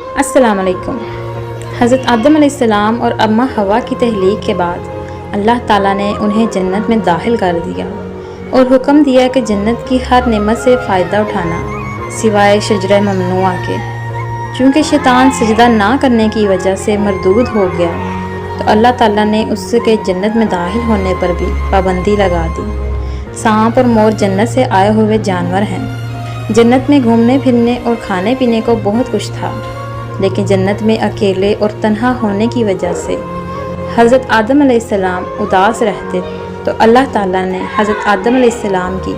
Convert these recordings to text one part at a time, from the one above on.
السلام علیکم۔ حضرت آدم علیہ السلام اور اماں حوا کی تخلیق کے بعد اللہ تعالیٰ نے انہیں جنت میں داخل کر دیا اور حکم دیا کہ جنت کی ہر نعمت سے فائدہ اٹھانا سوائے شجرہ ممنوعہ کے۔ چونکہ شیطان سجدہ نہ کرنے کی وجہ سے مردود ہو گیا تو اللہ تعالیٰ نے اس کے جنت میں داخل ہونے پر بھی پابندی لگا دی۔ سانپ اور مور جنت سے آئے ہوئے جانور ہیں۔ جنت میں گھومنے پھرنے اور کھانے پینے کو بہت کچھ تھا، لیکن جنت میں اکیلے اور تنہا ہونے کی وجہ سے حضرت آدم علیہ السلام اداس رہتے تو اللہ تعالیٰ نے حضرت آدم علیہ السلام کی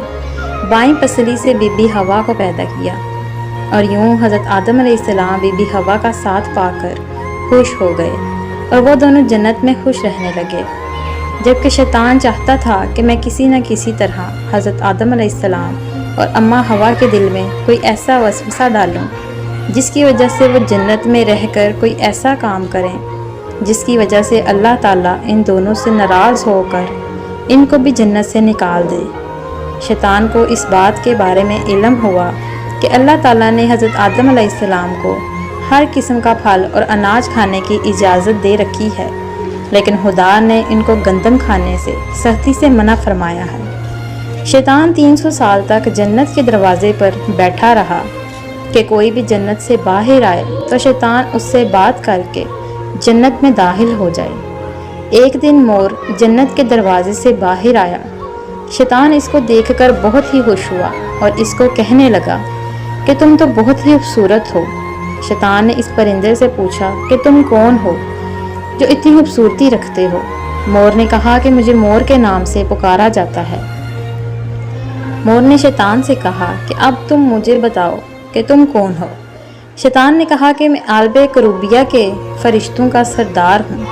بائیں پسلی سے بی بی حوا کو پیدا کیا، اور یوں حضرت آدم علیہ السلام بی بی حوا کا ساتھ پا کر خوش ہو گئے اور وہ دونوں جنت میں خوش رہنے لگے۔ جبکہ شیطان چاہتا تھا کہ میں کسی نہ کسی طرح حضرت آدم علیہ السلام اور اماں حوا کے دل میں کوئی ایسا وسوسہ ڈالوں جس کی وجہ سے وہ جنت میں رہ کر کوئی ایسا کام کریں جس کی وجہ سے اللہ تعالیٰ ان دونوں سے ناراض ہو کر ان کو بھی جنت سے نکال دے۔ شیطان کو اس بات کے بارے میں علم ہوا کہ اللہ تعالیٰ نے حضرت آدم علیہ السلام کو ہر قسم کا پھل اور اناج کھانے کی اجازت دے رکھی ہے، لیکن خدا نے ان کو گندم کھانے سے سختی سے منع فرمایا ہے۔ شیطان 300 سال تک جنت کے دروازے پر بیٹھا رہا کہ کوئی بھی جنت سے باہر آئے تو شیطان اس سے بات کر کے جنت میں داخل ہو جائے۔ ایک دن مور جنت کے دروازے سے باہر آیا۔ شیطان اس کو دیکھ کر بہت ہی خوش ہوا اور اس کو کہنے لگا کہ تم تو بہت ہی خوبصورت ہو۔ شیطان نے اس پرندے سے پوچھا کہ تم کون ہو جو اتنی خوبصورتی رکھتے ہو؟ مور نے کہا کہ مجھے مور کے نام سے پکارا جاتا ہے۔ مور نے شیطان سے کہا کہ اب تم مجھے بتاؤ کہ تم کون ہو؟ شیطان نے کہا کہ میں عالم کروبیہ کے فرشتوں کا سردار ہوں،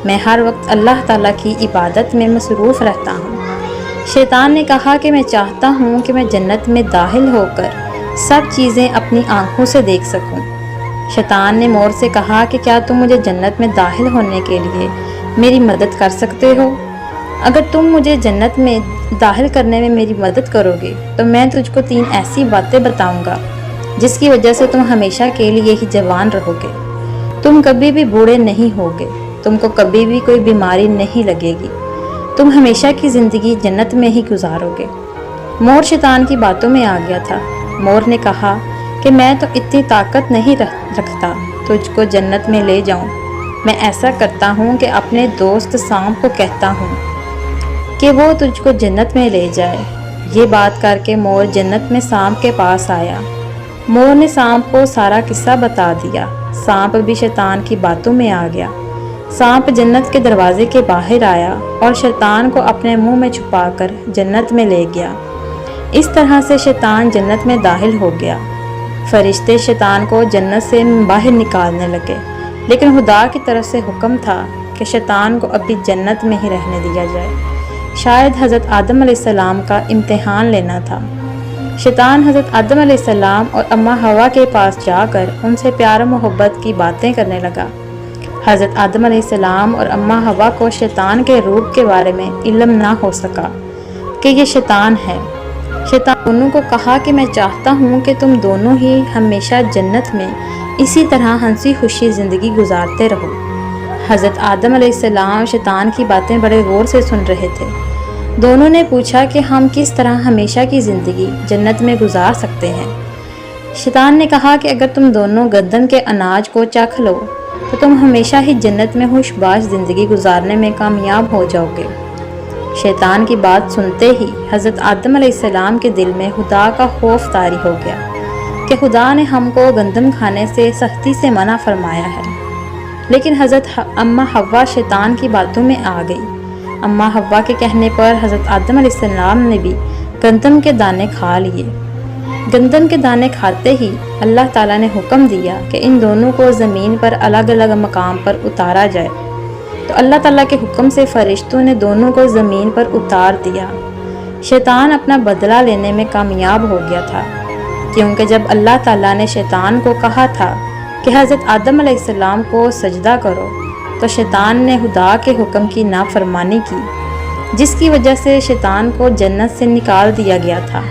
میں ہر وقت اللہ تعالیٰ کی عبادت میں مصروف رہتا ہوں۔ شیطان نے کہا کہ میں چاہتا ہوں کہ میں جنت میں داخل ہو کر سب چیزیں اپنی آنکھوں سے دیکھ سکوں۔ شیطان نے مور سے کہا کہ کیا تم مجھے جنت میں داخل ہونے کے لیے میری مدد کر سکتے ہو؟ اگر تم مجھے جنت میں داخل کرنے میں میری مدد کرو گے تو میں تجھ کو 3 ایسی باتیں بتاؤں گا جس کی وجہ سے تم ہمیشہ کے لیے ہی جوان رہو گے، تم کبھی بھی بوڑھے نہیں ہوگے، تم کو کبھی بھی کوئی بیماری نہیں لگے گی، تم ہمیشہ کی زندگی جنت میں ہی گزارو گے۔ مور شیطان کی باتوں میں آ گیا تھا۔ مور نے کہا کہ میں تو اتنی طاقت نہیں رکھتا تجھ کو جنت میں لے جاؤں، میں ایسا کرتا ہوں کہ اپنے دوست سانپ کو کہتا ہوں کہ وہ تجھ کو جنت میں لے جائے۔ یہ بات کر کے مور جنت میں سانپ کے پاس آیا۔ مور نے سانپ کو سارا قصہ بتا دیا۔ سانپ بھی شیطان کی باتوں میں آ گیا۔ سانپ جنت کے دروازے کے باہر آیا اور شیطان کو اپنے منہ میں چھپا کر جنت میں لے گیا۔ اس طرح سے شیطان جنت میں داخل ہو گیا۔ فرشتے شیطان کو جنت سے باہر نکالنے لگے، لیکن خدا کی طرف سے حکم تھا کہ شیطان کو ابھی جنت میں ہی رہنے دیا جائے۔ شاید حضرت آدم علیہ السلام کا امتحان لینا تھا۔ شیطان حضرت آدم علیہ السلام اور اماں حوا کے پاس جا کر ان سے پیار و محبت کی باتیں کرنے لگا۔ حضرت آدم علیہ السلام اور اماں حوا کو شیطان کے روپ کے بارے میں علم نہ ہو سکا کہ یہ شیطان ہے۔ شیطان دونوں کو کہا کہ میں چاہتا ہوں کہ تم دونوں ہی ہمیشہ جنت میں اسی طرح ہنسی خوشی زندگی گزارتے رہو۔ حضرت آدم علیہ السلام شیطان کی باتیں بڑے غور سے سن رہے تھے۔ دونوں نے پوچھا کہ ہم کس طرح ہمیشہ کی زندگی جنت میں گزار سکتے ہیں؟ شیطان نے کہا کہ اگر تم دونوں گندم کے اناج کو چکھ لو تو تم ہمیشہ ہی جنت میں خوش باش زندگی گزارنے میں کامیاب ہو جاؤ گے۔ شیطان کی بات سنتے ہی حضرت آدم علیہ السلام کے دل میں خدا کا خوف طاری ہو گیا کہ خدا نے ہم کو گندم کھانے سے سختی سے منع فرمایا ہے۔ لیکن حضرت اماں حوا شیطان کی باتوں میں آ گئی۔ اماں حوا کے کہنے پر حضرت آدم علیہ السلام نے بھی گندم کے دانے کھا لیے۔ گندم کے دانے کھاتے ہی اللہ تعالیٰ نے حکم دیا کہ ان دونوں کو زمین پر الگ الگ مقام پر اتارا جائے، تو اللہ تعالیٰ کے حکم سے فرشتوں نے دونوں کو زمین پر اتار دیا۔ شیطان اپنا بدلہ لینے میں کامیاب ہو گیا تھا، کیونکہ جب اللہ تعالیٰ نے شیطان کو کہا تھا کہ حضرت آدم علیہ السلام کو سجدہ کرو تو شیطان نے خدا کے حکم کی نافرمانی کی، جس کی وجہ سے شیطان کو جنت سے نکال دیا گیا تھا۔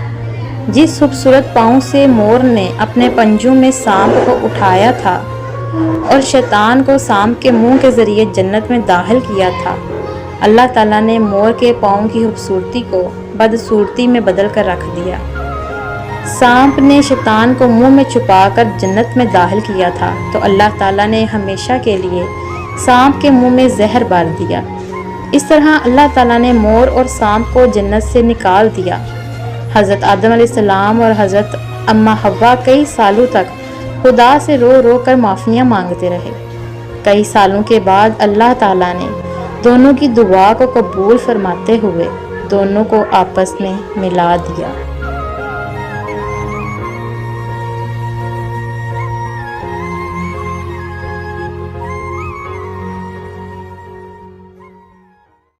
جس خوبصورت پاؤں سے مور نے اپنے پنجوں میں سانپ کو اٹھایا تھا اور شیطان کو سانپ کے منہ کے ذریعے جنت میں داخل کیا تھا، اللہ تعالیٰ نے مور کے پاؤں کی خوبصورتی کو بدصورتی میں بدل کر رکھ دیا۔ سانپ نے شیطان کو منہ میں چھپا کر جنت میں داخل کیا تھا تو اللہ تعالیٰ نے ہمیشہ کے لیے سانپ کے منہ میں زہر ڈال دیا۔ اس طرح اللہ تعالیٰ نے مور اور سانپ کو جنت سے نکال دیا۔ حضرت آدم علیہ السلام اور حضرت اماں حوا کئی سالوں تک خدا سے رو رو کر معافیاں مانگتے رہے۔ کئی سالوں کے بعد اللہ تعالیٰ نے دونوں کی دعا کو قبول فرماتے ہوئے دونوں کو آپس میں ملا دیا۔